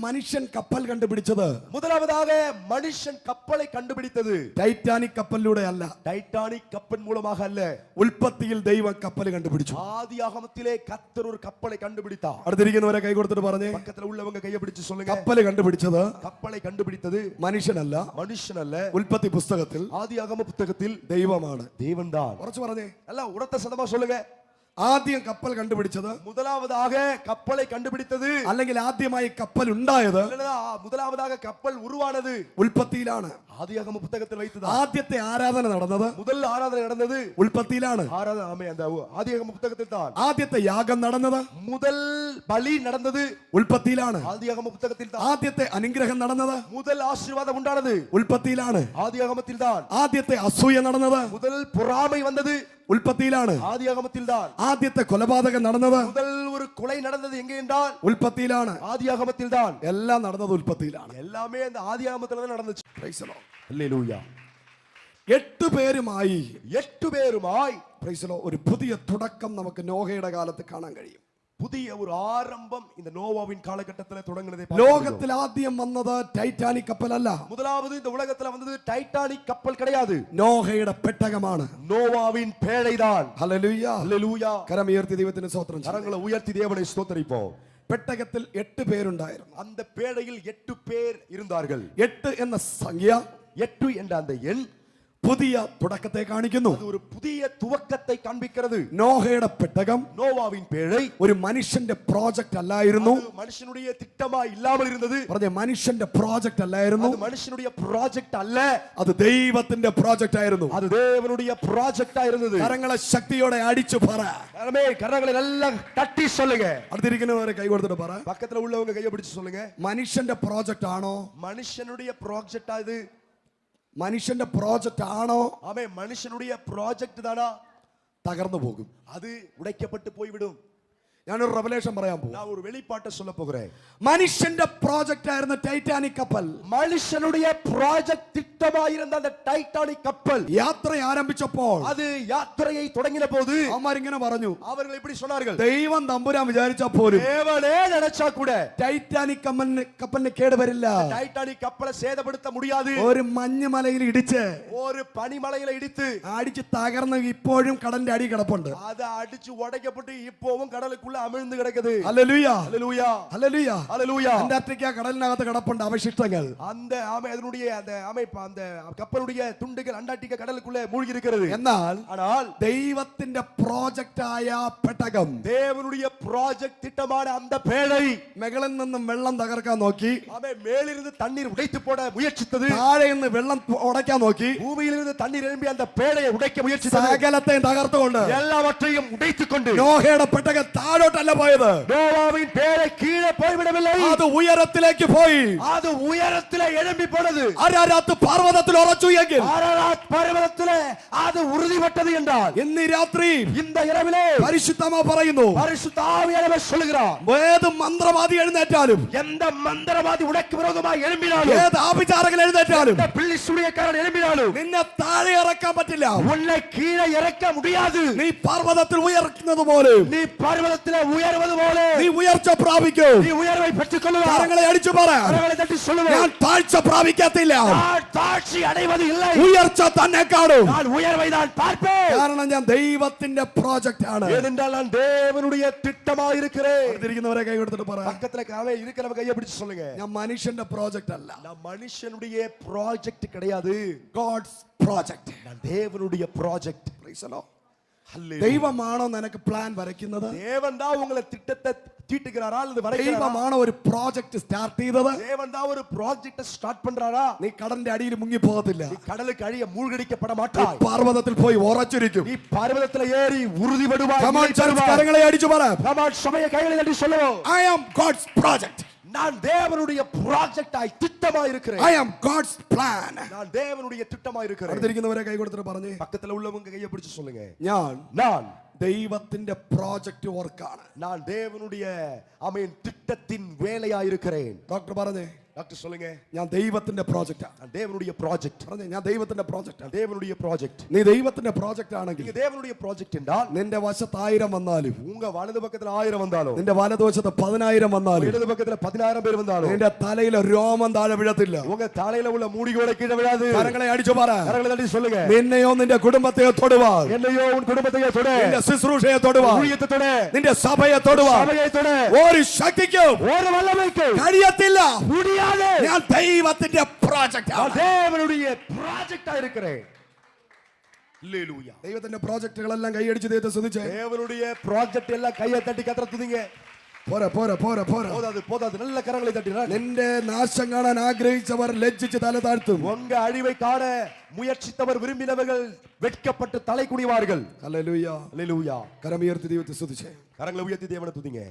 മനുഷ്യൻ കപ്പൽ കണ്ടുപിടിച്ചത്, முதலாவதாக மனுஷன் கப்பலை கண்டுபிடித்தது ടൈറ്റാനിക് കപ്പലിലൂടെ അല്ല, டைட்டானிக் கப்பல் மூலமாக அல்ல. ഉൽപ്പത്തിയിൽ ദൈവം കപ്പൽ കണ്ടുപിടിച്ചു. ஆதியாகமத்திலே கர்த்தர் ஒரு கப்பலை கண்டுபிடித்தார். അടുത്തിരിക്കുന്നവരെ കൈ കൊടുത്തിട്ട് പറഞ്ഞേ, பக்கத்துல உள்ளவங்க கையை பிடிச்சு சொல்லுங்க. കപ്പൽ കണ്ടുപിടിച്ചത് கப்பலை கண்டுபிடித்தது മനുഷ്യനല്ല, மனுஷன் அல்ல. ഉൽപ്പത്തി പുസ്തകത്തിൽ ஆதியாகம புத்தகத்தில் ദൈവമാണ്. தேவன்தான். കുറച്ച് പറഞ്ഞേ. அல்ல உரத்த சத்தமா சொல்லுங்க. ആദ്യം കപ്പൽ കണ്ടുപിടിച്ചത്, முதலாவதாக கப்பலை கண்டுபிடித்தது, അല്ലെങ്കിൽ ആദ്യമായി കപ്പൽ ഉണ്ടായത് முதலாவதாக கப்பல் உருவானது ഉൽപ്പത്തിയിലാണ്. ஆதியாகம புத்தகத்தில் வைத்தது. ആദ്യത്തെ ആരാധന നടന്നത് முதல் ஆராதனை நடந்தது ഉൽപ്പത്തിയിലാണ്. ஆராதனை ஆமே அந்த ஆதியாகம புத்தகத்தில் தான். ആദ്യത്തെ യാഗം നടന്നത്, முதல் பலி நடந்தது ഉൽപ്പത്തിയിലാണ്. ஆதியாகம புத்தகத்தில் தான். ആദ്യത്തെ അനുഗ്രഹം നടന്നത് முதல் ஆசீர்வாதம் உண்டானது ഉൽപ്പത്തിയിലാണ്. ஆதியாகமத்தில் தான். ആദ്യത്തെ അസൂയ നടന്നത് முதல் பொறாமை வந்தது ഉൽപ്പത്തിയിലാണ്. ஆதியாகமத்தில் தான். ആദ്യത്തെ കൊലപാതകം നടന്നത് முதல் ஒரு கொலை நடந்தது எங்கே என்றால் ഉൽപ്പത്തിയിലാണ്. ஆதியாகமத்தில் தான். എല്ലാം നടന്നത് ഉൽപ്പത്തിയിലാണ്. எல்லாமே அந்த ஆதியாகமத்தில் தான் நடந்துச்சு. Praise the Lord. ഹല്ലേലൂയ. 8 പേരുമായി 8 പേരുമായി Praise the Lord, ഒരു പുതിയ തുടക്കം നമുക്ക് നോഹയുടെ കാലത്ത് കാണാൻ കഴിയും. புதிய ஒரு ஆரம்பம் இந்த நோவாவின் காலகட்டத்தில் தொடங்கினதை ലോകത്തിൽ ആദ്യം വന്നത് ടൈറ്റാനിക് കപ്പലല്ല, முதலாவது இந்த உலகத்துல வந்தது டைட்டானிக் கப்பல் கிடையாது, നോഹയുടെ പെട്ടകമാണ്. நோவாவின் பேழைதான். ഹല്ലേലൂയ. ஹல்லேலூயா. കരം ഉയർത്തി ദൈവത്തിന് സ്തോത്രം ചെയ്യുക. கரங்களை உயர்த்தி தேவனை ஸ்தோத்திரிப்போம். പെട്ടകത്തിൽ 8 പേരുണ്ടായിരുന്നു. அந்த பேழையில் 8 பேர் இருந்தார்கள். 8 എന്ന സംഖ്യ 8 என்ற அந்த எண் പുതിയ തുടക്കത്തെ കാണിക്കുന്നു. அது ஒரு புதிய துவக்கத்தை காண்பிக்கிறது. നോഹയുടെ പെട്ടകം நோவாவின் பேழை ഒരു മനുഷ്യന്റെ പ്രോജക്റ്റ് അല്ലായിരുന്നു. மனுஷனுடைய திட்டமா இல்லாமல் இருந்தது. പറഞ്ഞ മനുഷ്യന്റെ പ്രോജക്റ്റ് അല്ലായിരുന്നു, அது மனுஷனுடைய ப்ராஜெக்ட் அல்ல, അത് ദൈവത്തിന്റെ പ്രോജക്റ്റ് ആയിരുന്നു. அது தேவனுடைய ப்ராஜெக்டா இருந்தது. കരങ്ങളെ ശക്തിയോടെ അടിച്ചു പറ. கரங்களை நல்லா தட்டி சொல்லுங்க. അടുത്തിരിക്കുന്നവരെ കൈ കൊടുത്തിട്ട് പറ. பக்கத்துல உள்ளவங்க கையை பிடிச்சு சொல்லுங்க. മനുഷ്യന്റെ പ്രോജക്റ്റ് ആണോ? மனுஷனுடைய ப்ராஜெக்டா இது? മനുഷ്യന്റെ പ്രോജക്റ്റ് ആണോ? ஆமே மனுஷனுடைய ப்ராஜெக்ட் தானா? തകർന്നു പോകും, அது உடைக்கப்பட்டு போய்விடும். ഞാനൊരു റെവലേഷൻ പറയാൻ പോകും. நான் ஒரு வெளிப்பாட்டை சொல்ல போகிறேன். മനുഷ്യന്റെ പ്രോജക്റ്റ് ആയിരുന്നു ടൈറ്റാനിക് കപ്പൽ. மனுஷனுடைய ப்ராஜெக்ட் திட்டமாக இருந்த அந்த டைட்டானிக் கப்பல் യാത്ര ആരംഭിച്ചപ്പോൾ அது யாத்திரையை தொடங்கின போது അവന്മാരിങ്ങനെ പറഞ്ഞു, அவர்கள் இப்படி சொன்னார்கள், ദൈവം തമ്പുരാൻ വിചാരിച്ചാ പോലും தேவனே நினைச்சா கூட ടൈറ്റാനിക് കപ്പലിന് കേട് വരില്ല. டைட்டானிக் கப்பலை சேதப்படுத்த முடியாது. ഒരു മഞ്ഞുമലയിൽ ഇടിച്ച് ஒரு பனிமலையில இடித்து അടിച്ച് തകർന്ന് ഇപ്പോഴും കടലിന്റെ അടി കിടപ്പുണ്ട്. அதை அடிச்சு உடைக்கப்பட்டு இப்போவும் கடலுக்குள்ள അമിഴ്ந்து കിടക്കുது. Hallelujah. Hallelujah. Hallelujah. Hallelujah. Antarctica കടലിനകത്ത് കിടപ്പുണ്ട് അവശിഷ്ടങ്ങൾ. அந்த அதனுடைய அந்த அமைப்பு அந்த കപ്പലുடைய തുണ്ടുകൾ അന്റാർട്ടിക്ക കടലുக்குள்ள മൂழ்கി இருக்கிறது. എന്നാൽ ஆனால் ദൈവത്തിന്റെ പ്രോജക്റ്റ് ആയ പെട്ടകം, தேவனுடைய ப்ராஜெக்ட் திட்டமான அந்த பேழை മുകളിൽ നിന്നും വെള്ളം തകർക്കാൻ നോക്കി, அவன் மேலிருந்து தண்ணீர் உடைத்து போட முயற்சித்தது, താഴെ നിന്ന് വെള്ളം ഉടയ്ക്കാൻ നോക്കി, பூமியிலிருந்து தண்ணீர் எழும்பி அந்த பேழையை உடைக்க முயற்சித்தது, സകലത്തെയും തകർത്തുകൊണ്ട് எல்லாவற்றையும் உடைத்துக்கொண்டு നോഹയുടെ പെട്ടകം താഴോട്ടല്ല പോയത്, நோவாவின் பேழை கீழே போய்விடவில்லை, അത് ഉയരത്തിലേക്ക് പോയി. அது உயரத்திலே எழும்பி போனது. അരാരാത്ത് പർവ്വതത്തിൽ ഉറച്ചു എങ്കിൽ அரராத் பர்வதத்திலே அது உறுதிப்பட்டது என்றால் ഇന്ന് രാത്രി இந்த இரவிலே പരിശുദ്ധമാ പറയുന്നു, பரிசுத்த ஆவியானவர் சொல்கிறார், ഏത് മന്ത്രവാദി എഴുന്നേറ്റാലും, எந்த மந்திரவாதி உனக்கு விரோதமாக எழும்பினாலும், ഏത് ആഭിചാരകൻ എഴുന്നേറ്റാലും, எந்த பிள்ளை சூனியக்காரன் எழும்பினாலும் നിന്നെ താഴെ ഇറക്കാൻ പറ്റില്ല. உன்னை கீழே இறக்க முடியாது. നീ പർവ്വതത്തിൽ ഉയർക്കുന്നത് പോലെ, நீ பர்வதத்திலே உயர்வது போல നീ ഉയർച്ച പ്രാപിക്കും. நீ உயர்வை பெற்றுக் கொள்வாய். കരങ്ങളെ അടിച്ചു പറ, கரங்களை தட்டி சொல்லுவேன், ഞാൻ താഴ്ച പ്രാപിക്കത്തില്ല, நான் താഴ്ച അടൈவது இல்லை, ഉയർച്ച തന്നെ കാണും. நான் உயர்வை தான் பார்ப்பேன். കാരണം ഞാൻ ദൈവത്തിന്റെ പ്രോജക്റ്റ് ആണ്. ஏனென்றால் நான் தேவனுடைய திட்டமா இருக்கிறேன். അടുത്തിരിക്കുന്നവരെ കൈ കൊടുത്തിട്ട് പറ, பக்கத்துல அவன் இருக்கிறவங்க கையை பிடிச்சு சொல்லுங்க, ഞാൻ മനുഷ്യന്റെ പ്രോജക്റ്റ് അല്ല, நான் மனுஷனுடைய ப்ராஜெக்ட் கிடையாது, ഗോഡ്സ് പ്രോജക്റ്റ്. நான் தேவனுடைய ப்ராஜெக்ட். ദൈവമാണോ നിനക്ക് പ്ലാൻ വരയ്ക്കുന്നത്? தேவன் தான் உங்களை திட்டத்தை தீட்டுகிறாரா அல்லது வரைகிறாரா? ദൈവമാണോ ഒരു പ്രോജക്റ്റ് സ്റ്റാർട്ട് ചെയ്തത്? தேவன் தான் ஒரு ப்ராஜெக்ட் ஸ்டார்ட் பண்றாரா? നീ കടലിന്റെ അടിയിൽ മുങ്ങി പോകത്തില്ല, நீ கடலுக்கு அடிய மூழ்கடிக்கப்பட மாட்டாய், പർവ്വതത്തിൽ പോയി ഉറച്ചിരിക്കും. நீ പർവ്വതത്തിல ஏறി ഉറുതിപ്പെടുവാய். കരങ്ങളെ അടിച്ചു പറ, சமய கைகளை தட்டி சொல்லுவோம், I am God's project. நான் தேவனுடைய ப்ராஜெக்டாய் திட்டமாய் இருக்கிறேன். I am God's plan. நான் தேவனுடைய திட்டமாய் இருக்கிறேன். അടുത്തിരിക്കുന്നവരെ കൈ കൊടുത്തിട്ട് പറഞ്ഞേ, பக்கத்துல உள்ளவங்க கையை பிடிச்சு சொல்லுங்க, ഞാൻ நான் ദൈവത്തിന്റെ പ്രോജക്റ്റ് വർക്കാണ്. நான் தேவனுடைய திட்ட திட்டத்தின் வேலையாயிருக்கிறேன். ഡോക്ടർ പറഞ്ഞേ, டாக்டர் சொல்லுங்க, ഞാൻ ദൈവത്തിന്റെ പ്രോജക്റ്റാ. நான் தேவனுடைய ப்ராஜெக்ட். പറഞ്ഞേ, ഞാൻ ദൈവത്തിന്റെ പ്രോജക്റ്റാ. நான் தேவனுடைய ப்ராஜெக்ட். നീ ദൈവത്തിന്റെ പ്രോജക്റ്റ് ആണെങ്കിൽ நீங்க தேவனுடைய ப்ராஜெக்ட் என்றால் നിന്റെ വശത്ത് 1000 വന്നാലും, உங்க വലது பக்கத்துல 1000 வந்தாலும், നിന്റെ വലതുവശത്ത് 10000 വന്നാലും, இடது பக்கத்துல 10000 பேர் வந்தாலும், നിന്റെ തലയിലെ രോമം താഴെ വീഴത്തില്ല. உங்க தலையில உள்ள முடி கூட கீழே விழாது. കരങ്ങളെ അടിച്ചു പറ, கரங்களை தட்டி சொல்லுங்க, നിന്നെയോ നിന്റെ കുടുംബത്തെയോ തൊടുവാൻ, என்னையோ உன் குடும்பத்தையோ தொடு, നിന്റെ ശുശ്രൂഷയെ തൊടുവാൻ, ஊழியத்தை தொடு, നിന്റെ സഭയെ തൊടുവാൻ சபையை தொடு, ഒരു ശക്തിക്കും ஒரு வல்லமைக்கு കഴിയത്തില്ല. முடியாது. ഞാൻ ദൈവത്തിന്റെ പ്രോജക്റ്റ്, நான் தேவனுடைய ப்ராஜெக்டா இருக்கிறேன். ஹல்லேலூயா. ദൈവത്തിന്റെ പ്രോജക്റ്റുകളെല്ലാം കൈയടിച്ച് ദൈവത്തെ സ്തുതിച്ചേ. தேவனுடைய ப்ராஜெக்ட் எல்லாம் கையை தட்டி கத்தரை துதிங்க. പോരാ പോരാ പോരാ പോരാ. போதாது போதாது, நல்ல கரங்களை தட்டினா. നിന്റെ നാശം കാണാൻ ആഗ്രഹിച്ചവർ ലജ്ജിച്ച് തല താഴ്ത്തും. உங்க அழிவை காண முயற்சித்தவர் விரும்பினவர்கள் வெட்கப்பட்டு தலை குனிவார்கள். ഹല്ലേലൂയ. ஹல்லேலூயா. കരമുയർത്തി ദൈവത്തെ സ്തുതിച്ചേ. கரங்களை உயர்த்தி தேவனை துதிங்க.